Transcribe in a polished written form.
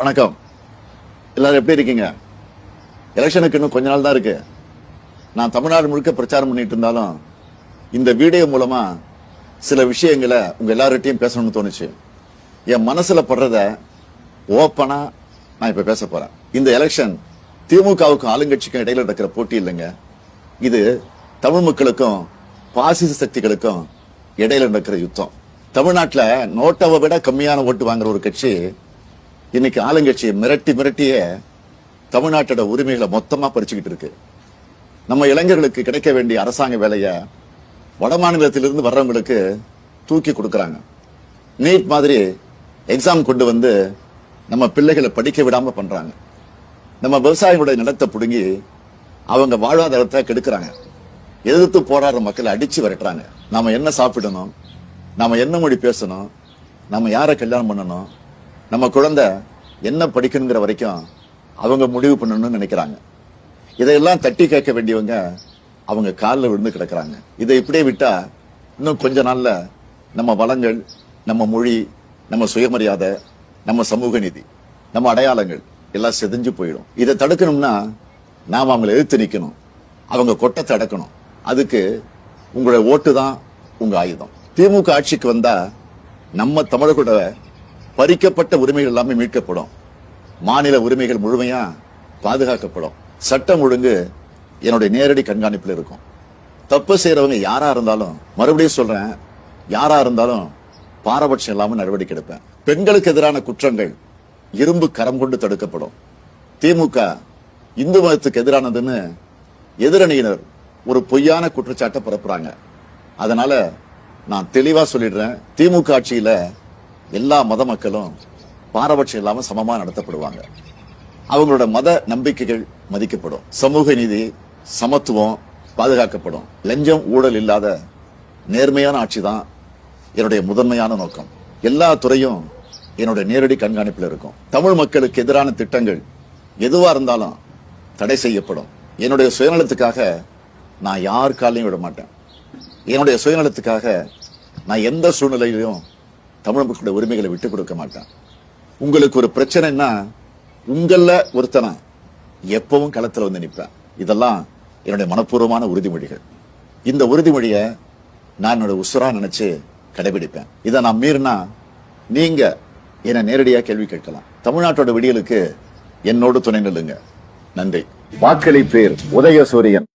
வணக்கம். எல்லாரும் எப்படி இருக்கீங்க? எலெக்ஷனுக்கு இன்னும் கொஞ்ச நாள் தான் இருக்கு. நான் தமிழ்நாடு முழுக்க பிரச்சாரம் பண்ணிட்டு இருந்தாலும் இந்த வீடியோ மூலமா சில விஷயங்களை உங்க எல்லார்கிட்டையும் பேசணும்னு தோணுச்சு. என் மனசுல படுறத ஓப்பனா நான் இப்ப பேச போறேன். இந்த எலெக்ஷன் திமுகவுக்கும் ஆளுங்கட்சிக்கும் இடையில நடக்கிற போட்டி இல்லைங்க. இது தமிழ் மக்களுக்கும் பாசிச சக்திகளுக்கும் இடையில நடக்கிற யுத்தம். தமிழ்நாட்டுல நோட்டாவை விட கம்மியான ஓட்டு வாங்குற ஒரு கட்சி இன்னைக்கு ஆளுங்கட்சியை மிரட்டியே தமிழ்நாட்டோட உரிமைகளை மொத்தமா பறிச்சுக்கிட்டு இருக்கு. நம்ம இளைஞர்களுக்கு கிடைக்க வேண்டிய அரசாங்க வேலையை வட மாநிலத்திலிருந்து வர்றவங்களுக்கு தூக்கி கொடுக்கறாங்க. நீட் மாதிரி எக்ஸாம் கொண்டு வந்து நம்ம பிள்ளைகளை படிக்க விடாம பண்றாங்க. நம்ம விவசாயிகளுடைய நிலத்தை புடுங்கி அவங்க வாழ்வாதாரத்தை கெடுக்கிறாங்க. எதிர்த்து போராடுற மக்களை அடிச்சு விரட்டுறாங்க. நாம என்ன சாப்பிடணும், நாம என்ன மொழி பேசணும், நம்ம யாரை கல்யாணம் பண்ணணும், நம்ம குழந்தை என்ன படிக்கணுங்கிற வரைக்கும் அவங்க முடிவு பண்ணணும்னு நினைக்கிறாங்க. இதையெல்லாம் தட்டி கேட்க வேண்டியவங்க அவங்க காலில் விழுந்து கிடக்குறாங்க. இதை இப்படியே விட்டா இன்னும் கொஞ்ச நாள்ல நம்ம வளங்கள், நம்ம மொழி, நம்ம சுயமரியாதை, நம்ம சமூக நீதி, நம்ம அடையாளங்கள் எல்லாம் செதிஞ்சு போயிடும். இதை தடுக்கணும்னா நாம அவங்களை எதிர்த்து நிக்கணும், அவங்க கொட்டத்தை அடக்கணும். அதுக்கு உங்களுடைய ஓட்டு தான் உங்க ஆயுதம். திமுக ஆட்சிக்கு வந்தா நம்ம தமிழர்களோட பறிக்கப்பட்ட உரிமைகள் எல்லாமே மீட்கப்படும். மாநில உரிமைகள் முழுமையா பாதுகாக்கப்படும். சட்டம் ஒழுங்கு என்னுடைய நேரடி கண்காணிப்பில் இருக்கும். தப்பு செய்யறவங்க யாரா இருந்தாலும், மறுபடியும் சொல்றேன், யாரா இருந்தாலும் பாரபட்சம் இல்லாம நடவடிக்கை எடுப்பேன். பெண்களுக்கு எதிரான குற்றங்கள் இரும்பு கரம் கொண்டு தடுக்கப்படும். திமுக இந்து மதத்துக்கு எதிரானதுன்னு எதிரணியினர் ஒரு பொய்யான குற்றச்சாட்டை பரப்புறாங்க. அதனால நான் தெளிவா சொல்லிடுறேன், திமுக ஆட்சியில எல்லா மத மக்களும் பாரபட்சம் இல்லாம சமமா நடத்தப்படுவாங்க. அவங்களோட மத நம்பிக்கைகள் மதிக்கப்படும். சமூக நீதி, சமத்துவம் பாதுகாக்கப்படும். லஞ்சம், ஊழல் இல்லாத நேர்மையான ஆட்சி தான் என்னுடைய முதன்மையான நோக்கம். எல்லா துறையும் என்னுடைய நேரடி கண்காணிப்பில் இருக்கும். தமிழ் மக்களுக்கு எதிரான திட்டங்கள் எதுவா இருந்தாலும் தடை செய்யப்படும். என்னுடைய சுயநலத்துக்காக நான் யார் காலையும் விட மாட்டேன். என்னுடைய சுயநலத்துக்காக நான் எந்த சூழ்நிலையிலும் தமிழ் மக்களுடைய உரிமைகளை விட்டுக் கொடுக்க மாட்டேன். உங்களுக்கு ஒரு பிரச்சனைன்னா உங்கள ஒருத்தனை எப்பவும் களத்துல வந்து நிற்பேன். இதெல்லாம் என்னுடைய மனப்பூர்வமான உறுதிமொழிகள். இந்த உறுதிமொழியை நான் என்னோட உசுரா நினைச்சு கடைபிடிப்பேன். இதை நான் மீறினா நீங்க என்னை நேரடியா கேள்வி கேட்கலாம். தமிழ்நாட்டோட விடியலுக்கு என்னோடு துணை நில்லுங்க. நன்றி. வாக்களிப்பேர் உதயசூரியன்.